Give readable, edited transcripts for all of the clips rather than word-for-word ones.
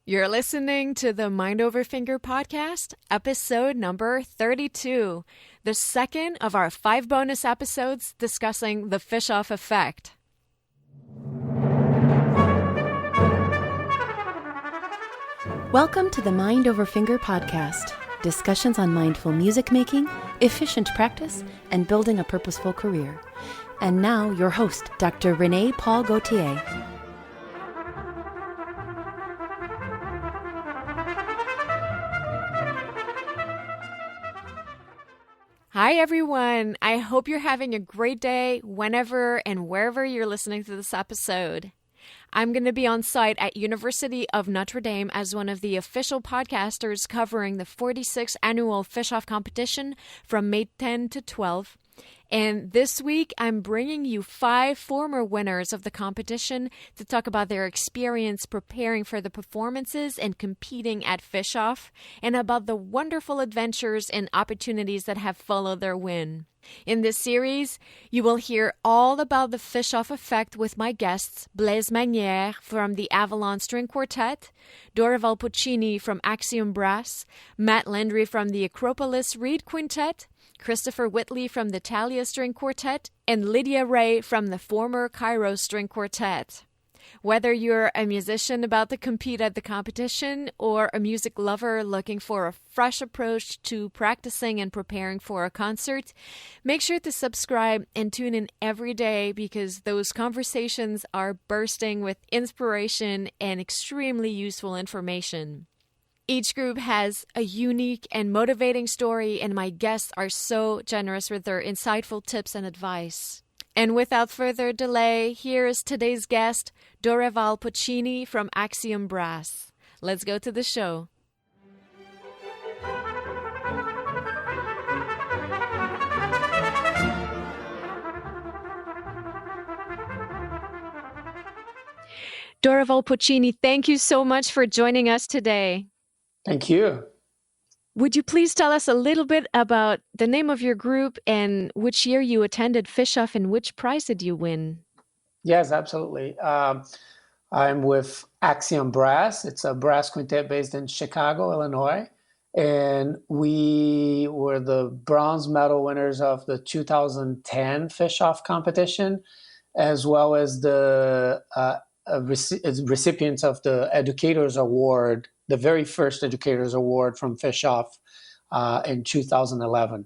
You're listening to the Mind Over Finger podcast, episode number 32, the second of our 5 bonus episodes discussing the Fischoff Effect. Welcome to the Mind Over Finger podcast, discussions on mindful music making, efficient practice, and building a purposeful career. And now, your host, Dr. Renee Paul Gauthier. Hi, everyone. I hope you're having a great day whenever and wherever you're listening to this episode. I'm going to be on site at University of Notre Dame as one of the official podcasters covering the 46th annual Fischoff competition from May 10 to 12. And this week, I'm bringing you 5 former winners of the competition to talk about their experience preparing for the performances and competing at Fischoff, and about the wonderful adventures and opportunities that have followed their win. In this series, you will hear all about the Fischoff Effect with my guests, Blaise Magniere from the Avalon String Quartet, Dorival Puccini from Axiom Brass, Matt Landry from the Akropolis Reed Quintet, Christopher Whitley from the Thalea String Quartet, and Lydia Reah from the former Kairos String Quartet. Whether you're a musician about to compete at the competition or a music lover looking for a fresh approach to practicing and preparing for a concert, make sure to subscribe and tune in every day because those conversations are bursting with inspiration and extremely useful information. Each group has a unique and motivating story, and my guests are so generous with their insightful tips and advice. And without further delay, here is today's guest, Dorival Puccini from Axiom Brass. Let's go to the show. Dorival Puccini, thank you so much for joining us today. Thank you. Would you please tell us a little bit about the name of your group and which year you attended Fischoff and which prize did you win? Yes, absolutely. I'm with Axiom Brass. It's a brass quintet based in Chicago, Illinois. And we were the bronze medal winners of the 2010 Fischoff competition, as well as the recipients of the Educators Award, the very first Educators Award from Fischoff in 2011.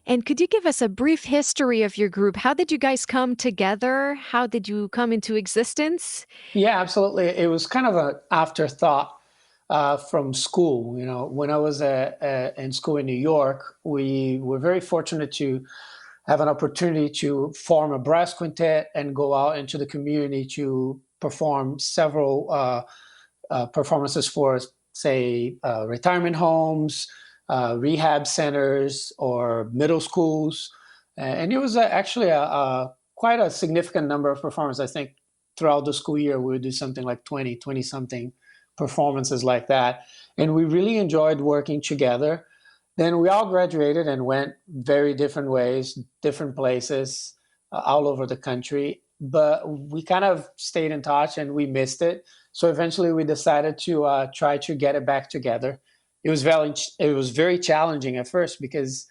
And could you give us a brief history of your group? How did you guys come together? How did you come into existence? Yeah, absolutely. It was kind of an afterthought from school. You know, when I was in school in New York, we were very fortunate to have an opportunity to form a brass quintet and go out into the community to perform several performances for, say, retirement homes, rehab centers, or middle schools. And it was actually quite a significant number of performances. I think throughout the school year, we would do something like 20-something performances like that. And we really enjoyed working together. Then we all graduated and went very different ways, different places, all over the country. But we kind of stayed in touch and we missed it. So eventually we decided to try to get it back together. It was very challenging at first because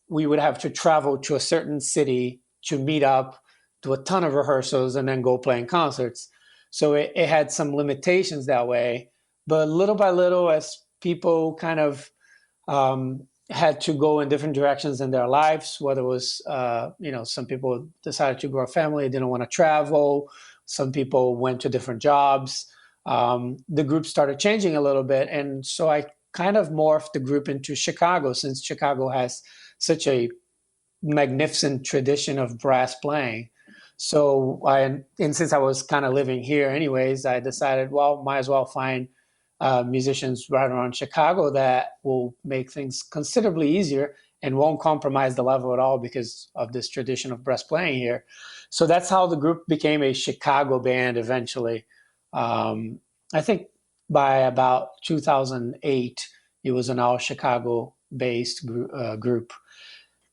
we would have to travel to a certain city to meet up, do a ton of rehearsals, and then go playing concerts. So it had some limitations that way. But little by little, as people kind of had to go in different directions in their lives, whether it was, some people decided to grow a family, didn't want to travel. Some people went to different jobs. The group started changing a little bit. And so I kind of morphed the group into Chicago, since Chicago has such a magnificent tradition of brass playing. So since I was kind of living here anyways, I decided, well, might as well find musicians right around Chicago that will make things considerably easier and won't compromise the level at all because of this tradition of brass playing here. So that's how the group became a Chicago band eventually. I think by about 2008, it was an all Chicago-based group.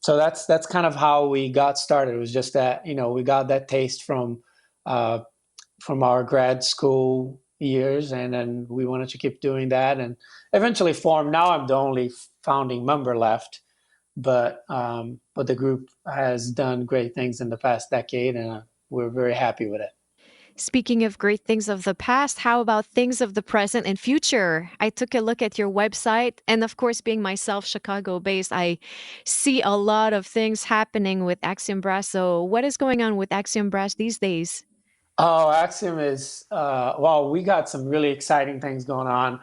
So that's kind of how we got started. It was just that, we got that taste from our grad school years, and then we wanted to keep doing that, and eventually formed. Now I'm the only founding member left, but the group has done great things in the past decade, and we're very happy with it. Speaking of great things of the past, how about things of the present and future? I took a look at your website, and of course, being myself Chicago based, I see a lot of things happening with Axiom Brass. So, what is going on with Axiom Brass these days? Oh, Axiom is, well, we got some really exciting things going on.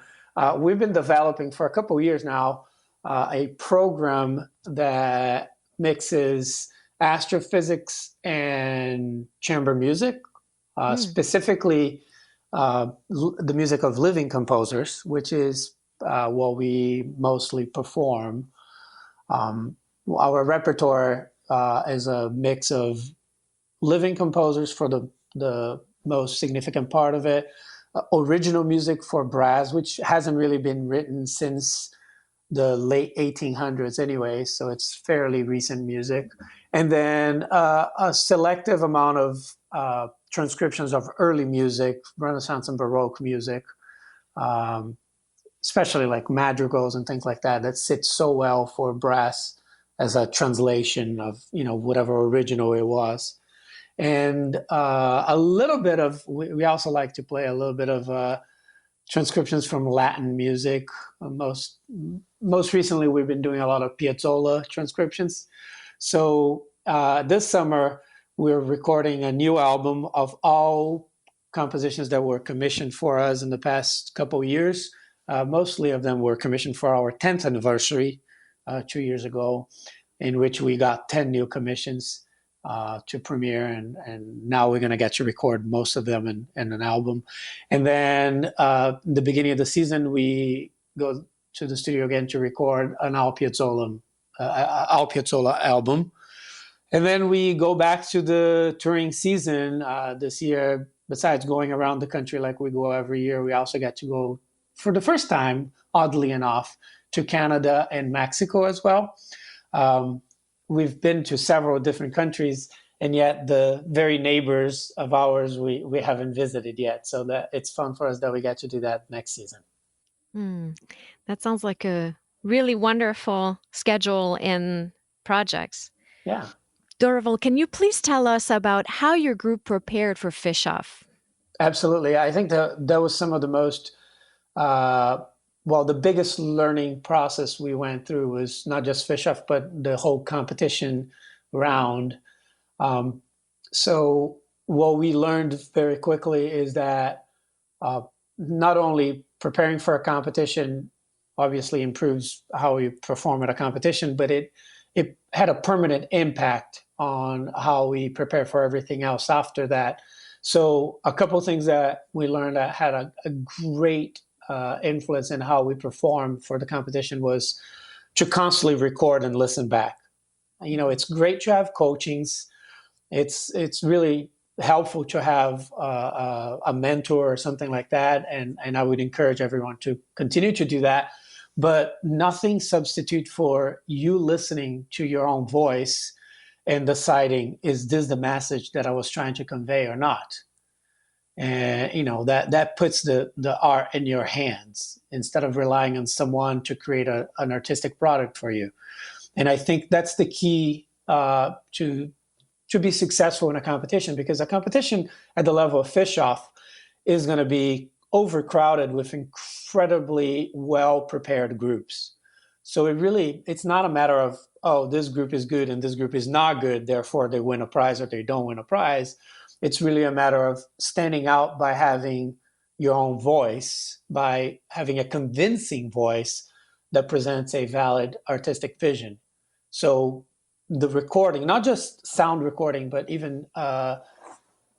We've been developing for a couple of years now a program that mixes astrophysics and chamber music, specifically the music of living composers, which is what we mostly perform. Our repertoire is a mix of living composers for the most significant part of it, original music for brass, which hasn't really been written since the late 1800s anyway, so it's fairly recent music. And then a selective amount of transcriptions of early music, Renaissance and Baroque music, especially like madrigals and things like that, that sit so well for brass as a translation of, whatever original it was. And a little bit of, we also like to play a little bit of transcriptions from Latin music. Most recently, we've been doing a lot of Piazzolla transcriptions. So this summer, we're recording a new album of all compositions that were commissioned for us in the past couple of years. Mostly of them were commissioned for our 10th anniversary 2 years ago, in which we got 10 new commissions to premiere, and now we're going to get to record most of them in an album. And then the beginning of the season, we go to the studio again to record an Al Piazzolla album. And then we go back to the touring season this year. Besides going around the country like we go every year, we also get to go, for the first time, oddly enough, to Canada and Mexico as well. We've been to several different countries, and yet the very neighbors of ours we haven't visited yet. So that it's fun for us that we get to do that next season. That sounds like a really wonderful schedule and projects. Yeah. Dorival, can you please tell us about how your group prepared for Fischoff? Absolutely. I think that was some of the most the biggest learning process we went through was not just Fischoff, but the whole competition round. So what we learned very quickly is that not only preparing for a competition obviously improves how we perform at a competition, but it had a permanent impact on how we prepare for everything else after that. So a couple of things that we learned that had a great influence in how we perform for the competition was to constantly record and listen back. It's great to have coachings. It's really helpful to have a mentor or something like that, and I would encourage everyone to continue to do that. But nothing substitute for you listening to your own voice and deciding, is this the message that I was trying to convey or not? And that puts the art in your hands instead of relying on someone to create an artistic product for you. And I think that's the key to be successful in a competition, because a competition at the level of Fischoff is going to be overcrowded with incredibly well-prepared groups. So it's not a matter of, oh, this group is good and this group is not good, therefore they win a prize or they don't win a prize. It's really a matter of standing out by having your own voice, by having a convincing voice that presents a valid artistic vision. So the recording, not just sound recording, but even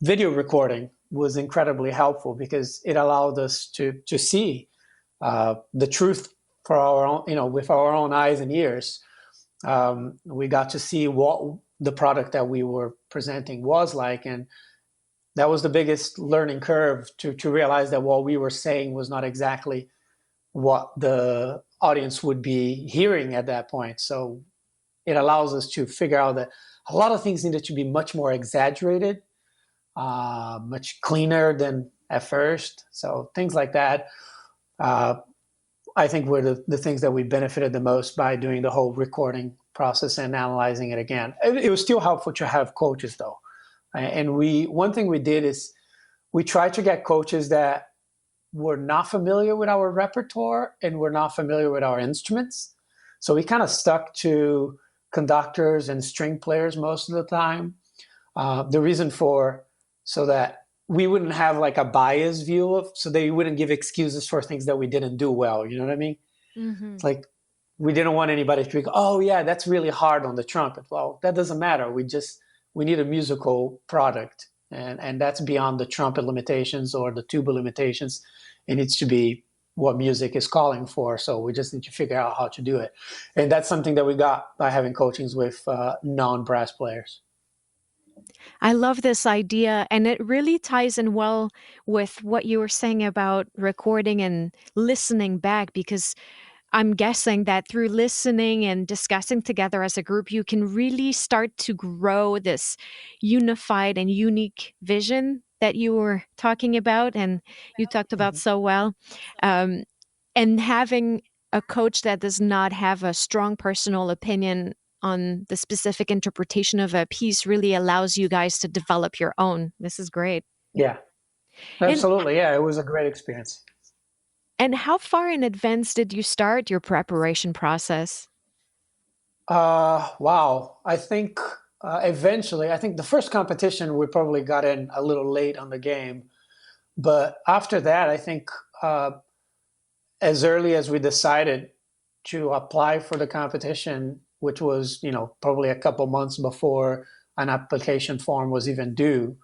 video recording was incredibly helpful, because it allowed us to see the truth for our own, with our own eyes and ears. We got to see what the product that we were presenting was like, and that was the biggest learning curve to realize that what we were saying was not exactly what the audience would be hearing at that point. So it allows us to figure out that a lot of things needed to be much more exaggerated, much cleaner than at first. So things like that, I think were the things that we benefited the most by doing the whole recording process and analyzing it again. It was still helpful to have coaches though. And one thing we did is we tried to get coaches that were not familiar with our repertoire and were not familiar with our instruments. So we kind of stuck to conductors and string players most of the time. The reason so that we wouldn't have like a biased view of, so they wouldn't give excuses for things that we didn't do well. You know what I mean? Mm-hmm. It's like, we didn't want anybody to think, oh yeah, that's really hard on the trumpet. Well, that doesn't matter. We need a musical product, and that's beyond the trumpet limitations or the tuba limitations. It needs to be what music is calling for. So we just need to figure out how to do it. And that's something that we got by having coachings with non-brass players. I love this idea, and it really ties in well with what you were saying about recording and listening back, because I'm guessing that through listening and discussing together as a group, you can really start to grow this unified and unique vision that you were talking about and you talked about so well. And having a coach that does not have a strong personal opinion on the specific interpretation of a piece really allows you guys to develop your own. This is great. Yeah, absolutely. Yeah, it was a great experience. And how far in advance did you start your preparation process? Wow. I think eventually, I think the first competition we probably got in a little late on the game. But after that, I think as early as we decided to apply for the competition, which was, probably a couple months before an application form was even due,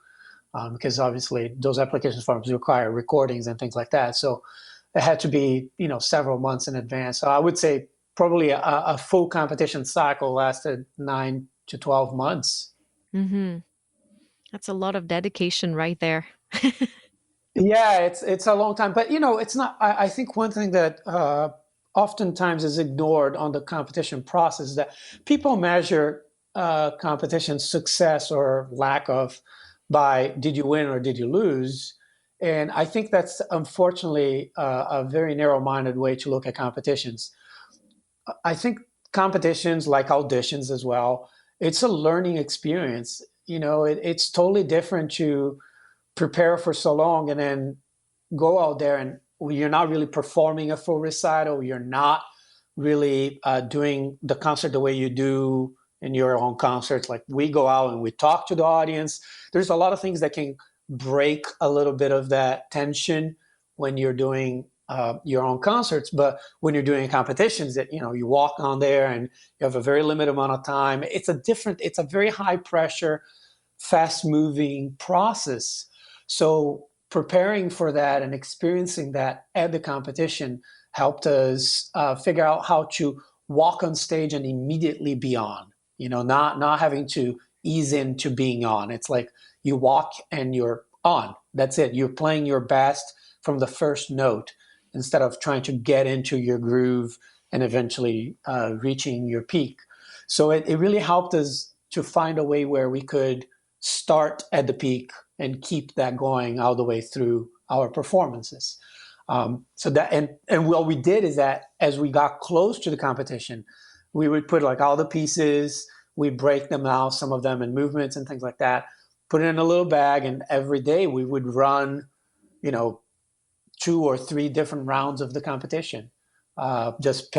because obviously those application forms require recordings and things like that. So it had to be, several months in advance. So I would say probably a full competition cycle lasted 9 to 12 months. Mm-hmm. That's a lot of dedication right there. Yeah, it's a long time, but it's not. I think one thing that oftentimes is ignored on the competition process is that people measure competition success or lack of by did you win or did you lose, and I think that's unfortunately a very narrow-minded way to look at competitions. I think competitions, like auditions as well, it's a learning experience. It's totally different to prepare for so long and then go out there and you're not really performing a full recital. You're not really doing the concert the way you do in your own concerts. Like we go out and we talk to the audience. There's a lot of things that can break a little bit of that tension when you're doing your own concerts. But when you're doing competitions that, you walk on there and you have a very limited amount of time, it's a very high pressure, fast moving process. So preparing for that and experiencing that at the competition helped us figure out how to walk on stage and immediately be on, not having to ease into being on. It's like you walk and you're on. That's it. You're playing your best from the first note instead of trying to get into your groove and eventually reaching your peak. So it really helped us to find a way where we could start at the peak and keep that going all the way through our performances. So that and what we did is that as we got close to the competition, we would put like all the pieces, we break them out, some of them in movements and things like that, put it in a little bag, and every day we would run, 2 or 3 different rounds of the competition, just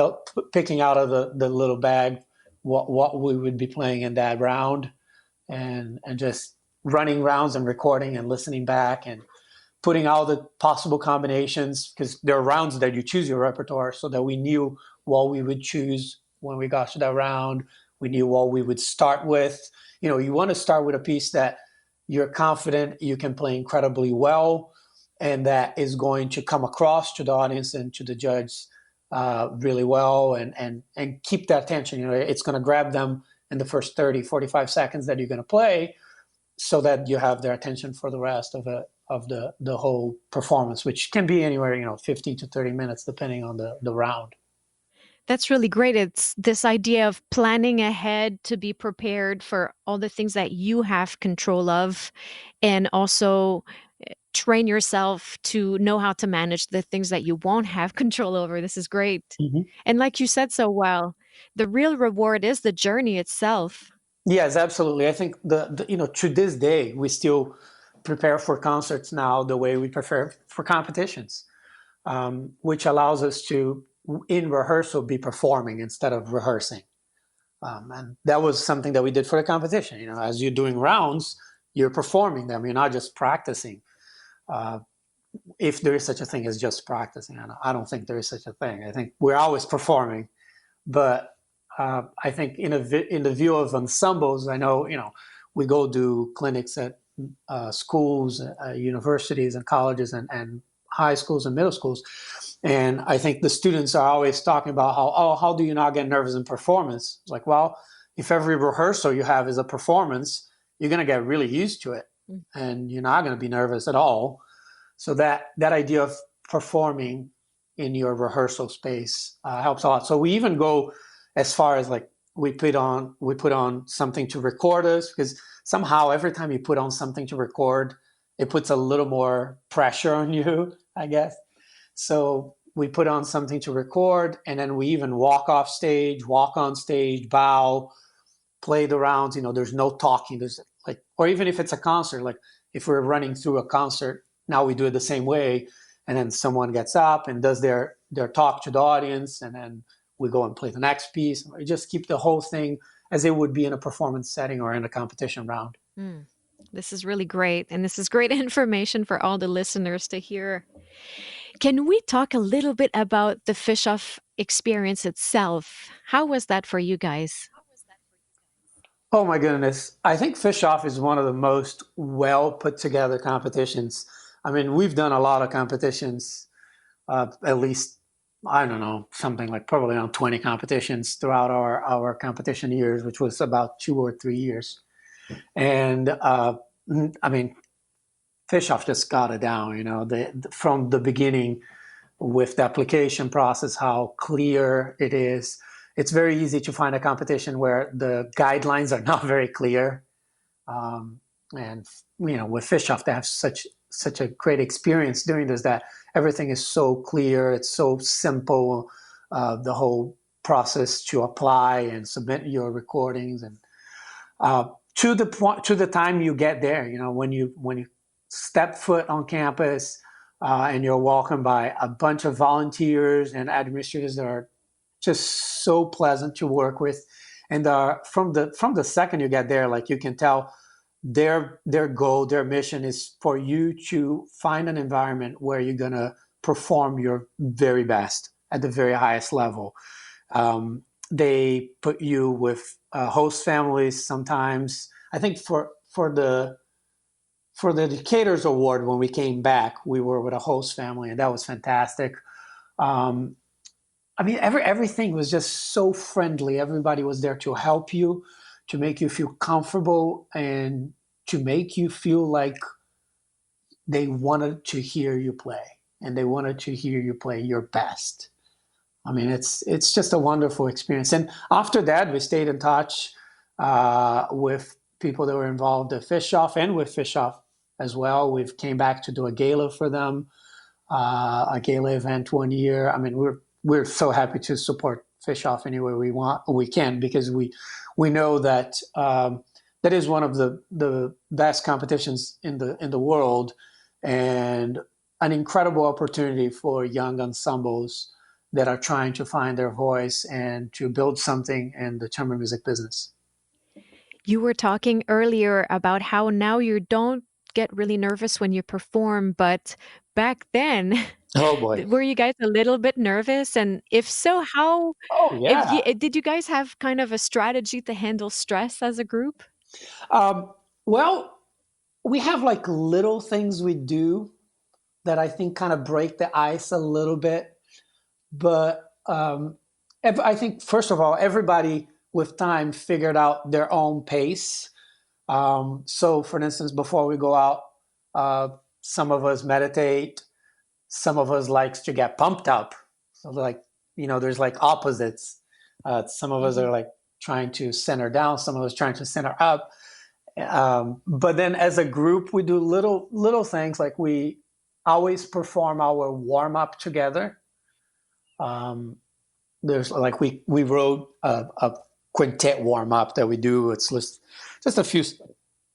picking out of the little bag what we would be playing in that round, and just running rounds and recording and listening back and putting all the possible combinations, because there are rounds that you choose your repertoire, so that we knew what we would choose when we got to that round. We knew what we would start with. You want to start with a piece that you're confident you can play incredibly well and that is going to come across to the audience and to the judge really well, and keep that tension. It's going to grab them in the first 30, 45 seconds that you're going to play, so that you have their attention for the rest of the whole performance, which can be anywhere, 15 to 30 minutes, depending on the round. That's really great. It's this idea of planning ahead to be prepared for all the things that you have control of, and also train yourself to know how to manage the things that you won't have control over. This is great. Mm-hmm. And like you said so well, the real reward is the journey itself. Yes, absolutely. I think to this day, we still prepare for concerts now the way we prepare for competitions, which allows us to, in rehearsal, be performing instead of rehearsing. And that was something that we did for the competition. As you're doing rounds, you're performing them. You're not just practicing. If there is such a thing as just practicing, I don't think there is such a thing. I think we're always performing, but I think in the view of ensembles, I know we go do clinics at schools, universities, and colleges, and high schools and middle schools, and I think the students are always talking about how do you not get nervous in performance? It's like, well, if every rehearsal you have is a performance, you're going to get really used to it, and you're not going to be nervous at all. So that idea of performing in your rehearsal space helps a lot. So we even go as far as like we put on something to record us, because somehow every time you put on something to record, it puts a little more pressure on you, I guess. So we put on something to record, and then we even walk on stage, bow, play the rounds. There's no talking. There's or even if it's a concert, like if we're running through a concert, now we do it the same way, and then someone gets up and does their talk to the audience, and then we go and play the next piece. We just keep the whole thing as it would be in a performance setting or in a competition round. This is really great, and this is great information for all the listeners to hear. Can we talk a little bit about the Fischoff experience itself? How was that for you guys? Oh my goodness. I think Fischoff is one of the most well put together competitions. I mean, we've done a lot of competitions, at least, I don't know, something like probably around 20 competitions throughout our competition years, which was about 2 or 3 years. And I mean, Fischoff just got it down, from the beginning with the application process, how clear it is. It's very easy to find a competition where the guidelines are not very clear. And with Fischoff, they have such a great experience doing this, that everything is so clear. It's so simple. The whole process to apply and submit your recordings, and to the time you get there, when you step foot on campus, and you're welcomed by a bunch of volunteers and administrators that are just so pleasant to work with, and from the second you get there, like you can tell, their goal, their mission is for you to find an environment where you're gonna perform your very best at the very highest level. They put you with host families sometimes. I think for the Educators Award, when we came back, we were with a host family, and that was fantastic. I mean, everything was just so friendly. Everybody was there to help you, to make you feel comfortable, and to make you feel like they wanted to hear you play, and they wanted to hear you play your best. I mean, it's just a wonderful experience. And after that, we stayed in touch with people that were involved at Fischoff and with Fischoff as well. We've came back to do a gala for them, a gala event one year. I mean, we're so happy to support Fischoff any way we can, because we know that that is one of the best competitions in the world, and an incredible opportunity for young ensembles that are trying to find their voice and to build something in the chamber music business. You were talking earlier about how now you don't get really nervous when you perform, but back then, oh boy, were you guys a little bit nervous? And if so, how? Oh yeah. Did you guys have kind of a strategy to handle stress as a group? Well, we have like little things we do that I think kind of break the ice a little bit. But I think, first of all, everybody with time figured out their own pace. So, for instance, before we go out, some of us meditate. Some of us likes to get pumped up. So, like, there's like opposites. Some of us are like trying to center down. Some of us trying to center up. But then as a group, we do little things like we always perform our warm up together. There's like we wrote a quintet warm up that we do. It's just a few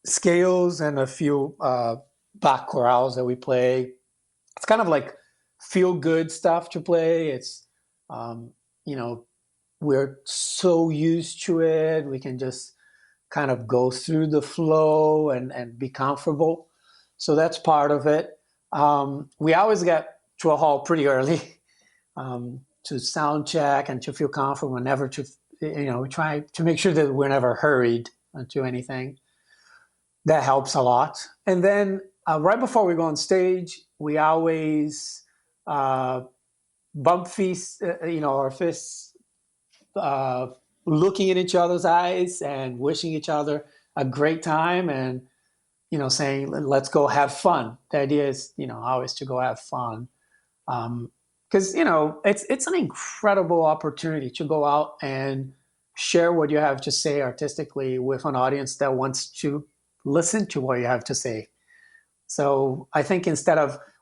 scales and a few Bach chorales that we play. It's kind of like feel good stuff to play. It's we're so used to it. We can just kind of go through the flow and be comfortable. So that's part of it. We always get to a hall pretty early to sound check and to feel comfortable and never to, we try to make sure that we're never hurried into anything. That helps a lot. And then right before we go on stage, we always bump fists, our fists, looking in each other's eyes and wishing each other a great time and, saying, let's go have fun. The idea is, always to go have fun. Because, it's an incredible opportunity to go out and share what you have to say artistically with an audience that wants to listen to what you have to say. So I think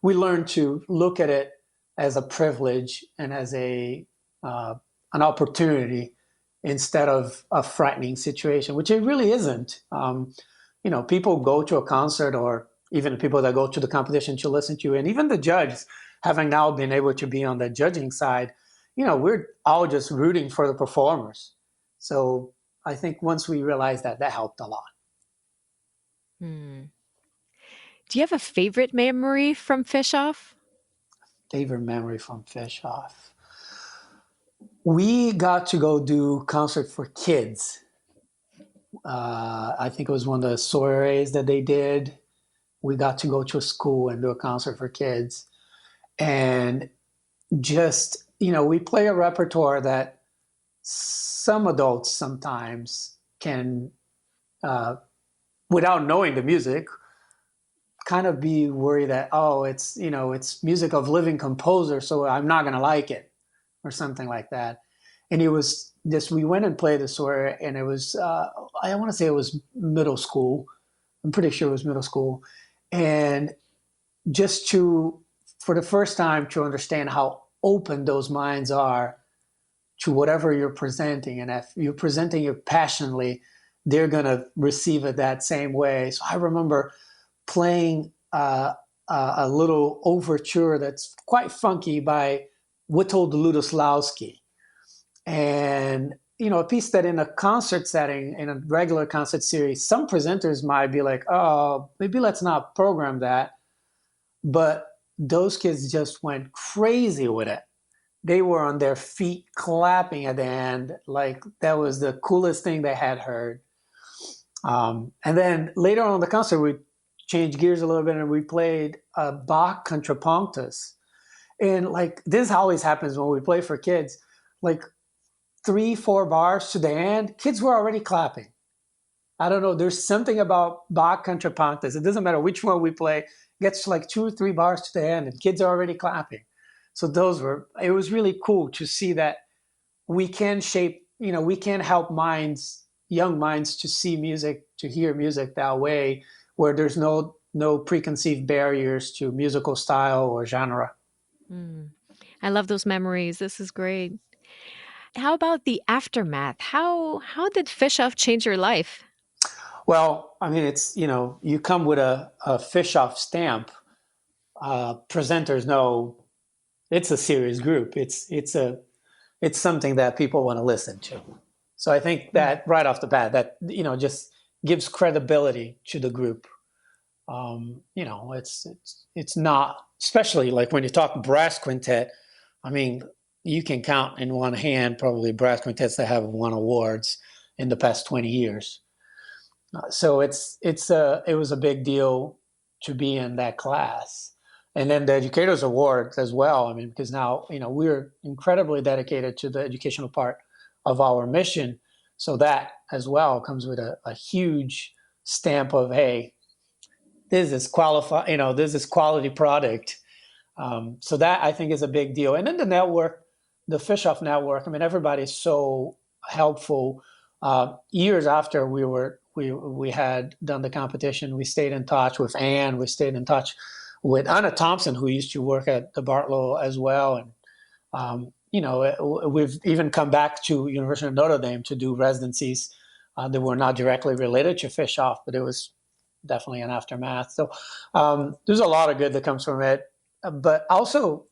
we learn to look at it as a privilege and as an opportunity instead of a frightening situation, which it really isn't. People go to a concert, or even people that go to the competition to listen to, and even the judges, having now been able to be on the judging side, we're all just rooting for the performers. So I think once we realized that helped a lot. Do you have a favorite memory from Fischoff? Favorite memory from Fischoff? We got to go do concert for kids. I think it was one of the soirees that they did. We got to go to a school and do a concert for kids. And just, we play a repertoire that some adults sometimes can, without knowing the music, kind of be worried that, it's music of living composers, so I'm not going to like it, or something like that. And it was this, we went and played the soiree, and it was, I want to say it was middle school. I'm pretty sure it was middle school. And just for the first time, to understand how open those minds are to whatever you're presenting. And if you're presenting it passionately, they're going to receive it that same way. So I remember playing a little overture that's quite funky by Witold Lutoslawski. And, a piece that in a concert setting, in a regular concert series, some presenters might be like, oh, maybe let's not program that. But those kids just went crazy with it. They were on their feet clapping at the end, like that was the coolest thing they had heard. And then later on in the concert, we changed gears a little bit and we played Bach contrapunctus. And like this always happens when we play for kids, like 3-4 bars to the end, kids were already clapping. I don't know, there's something about Bach contrapunctus. It doesn't matter which one we play, gets to like 2 or 3 bars to the end and kids are already clapping. So it was really cool to see that we can shape, we can help young minds to see music, to hear music that way, where there's no preconceived barriers to musical style or genre. I love those memories. This is great. How about the aftermath? How did Fischoff change your life? Well, I mean, it's, you come with a Fischoff stamp. Presenters know it's a serious group. It's something that people want to listen to. So I think that right off the bat, that, just gives credibility to the group. It's not, especially like when you talk brass quintet, I mean, you can count in one hand probably brass quintets that have won awards in the past 20 years. So it was a big deal to be in that class. And then the Educators Award as well. I mean, because now, we're incredibly dedicated to the educational part of our mission. So that as well comes with a huge stamp of, hey, this is this is quality product. So that I think is a big deal. And then the network, the Fischoff network, I mean, everybody's so helpful. Years after we were we had done the competition, we stayed in touch with Anne. We stayed in touch with Anna Thompson, who used to work at the Bartlow as well. And, we've even come back to University of Notre Dame to do residencies that were not directly related to Fischoff, but it was definitely an aftermath. So there's a lot of good that comes from it. But also,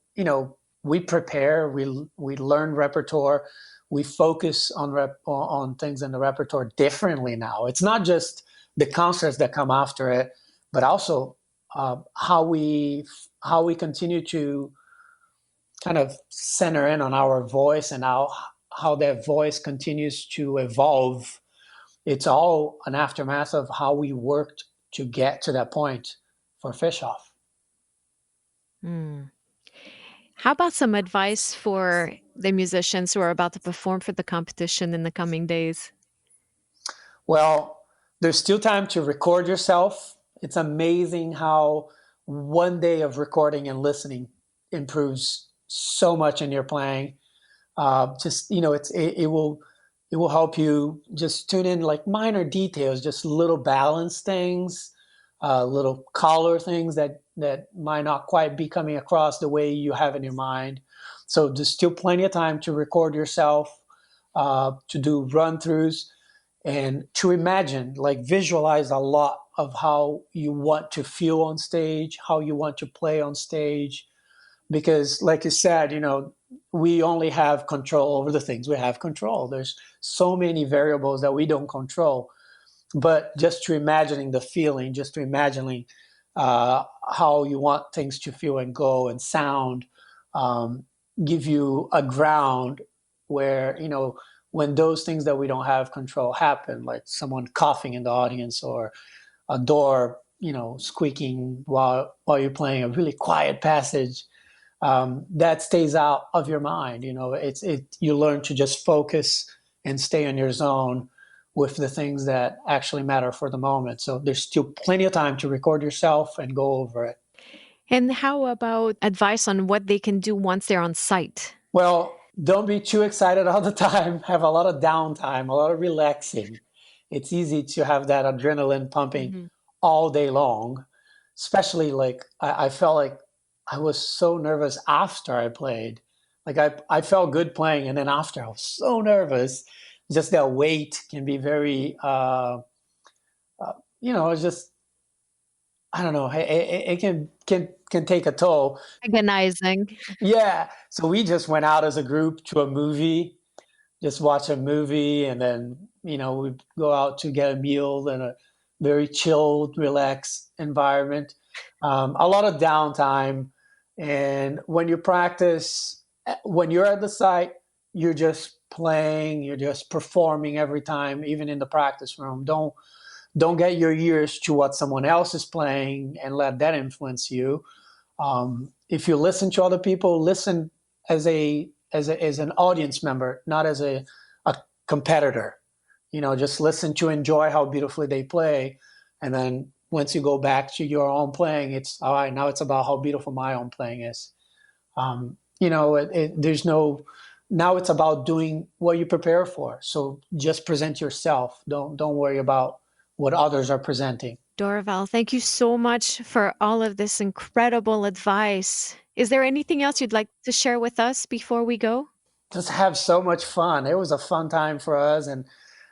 we prepare, we learn repertoire, we focus on things in the repertoire differently now. It's not just the concerts that come after it, but also how we continue to kind of center in on our voice and how that voice continues to evolve. It's all an aftermath of how we worked to get to that point for Fischoff. How about some advice for the musicians who are about to perform for the competition in the coming days? Well, there's still time to record yourself. It's amazing how one day of recording and listening improves so much in your playing. It will help you just tune in like minor details, just little balance things, little color things that might not quite be coming across the way you have in your mind. So there's still plenty of time to record yourself, to do run-throughs, and to imagine, like visualize a lot of how you want to feel on stage, how you want to play on stage. Because like you said, we only have control over the things we have control. There's so many variables that we don't control. But just to imagining the feeling, just to imagining how you want things to feel and go and sound, give you a ground where, when those things that we don't have control happen, like someone coughing in the audience or a door, squeaking while you're playing a really quiet passage, that stays out of your mind. You learn to just focus and stay in your zone with the things that actually matter for the moment. So there's still plenty of time to record yourself and go over it. And how about advice on what they can do once they're on site? Well, don't be too excited all the time. Have a lot of downtime, a lot of relaxing. It's easy to have that adrenaline pumping all day long, especially like I felt like I was so nervous after I played. Like I felt good playing, and then after I was so nervous. Just that weight can be very, it's just, I don't know, it can take a toll. Agonizing. Yeah. So we just went out as a group to a movie, just watch a movie, and then, we'd go out to get a meal in a very chilled, relaxed environment. A lot of downtime. And when you practice, when you're at the site, you're just playing, you're just performing every time, even in the practice room. Don't get your ears to what someone else is playing and let that influence you. If you listen to other people, listen as an audience member, not as a competitor. Just listen to enjoy how beautifully they play. And then once you go back to your own playing, it's all right. Now it's about how beautiful my own playing is. Now it's about doing what you prepare for. So just present yourself. Don't worry about what others are presenting. Dorival, thank you so much for all of this incredible advice. Is there anything else you'd like to share with us before we go? Just have so much fun. It was a fun time for us. And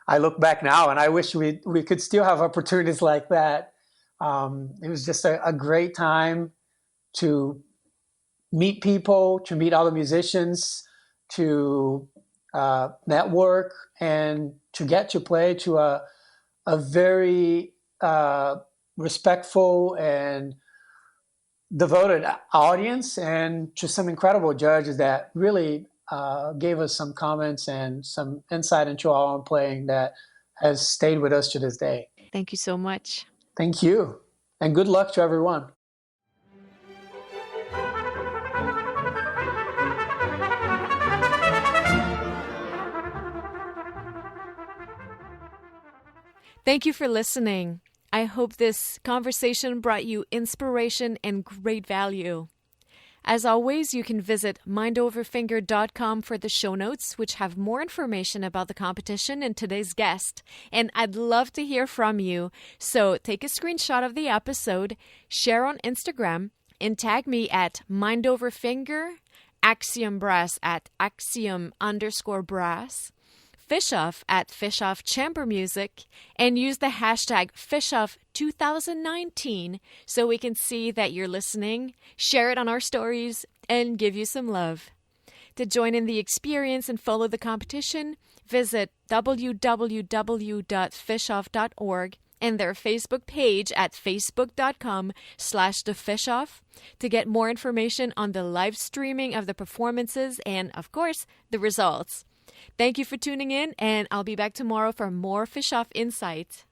I look back now and I wish we could still have opportunities like that. It was just a great time to meet people, to meet other musicians, to network, and to get to play to a very respectful and devoted audience, and to some incredible judges that really gave us some comments and some insight into our own playing that has stayed with us to this day. Thank you so much. Thank you. And good luck to everyone. Thank you for listening. I hope this conversation brought you inspiration and great value. As always, you can visit mindoverfinger.com for the show notes, which have more information about the competition and today's guest. And I'd love to hear from you. So take a screenshot of the episode, share on Instagram, and tag me at mindoverfinger, Axiom Brass at Axiom_Brass, Fischoff at Fischoff Chamber Music, and use the hashtag Fischoff2019 so we can see that you're listening, share it on our stories, and give you some love. To join in the experience and follow the competition, visit www.fischoff.org and their Facebook page at facebook.com/thefischoff to get more information on the live streaming of the performances and, of course, the results. Thank you for tuning in, and I'll be back tomorrow for more Fischoff Insight.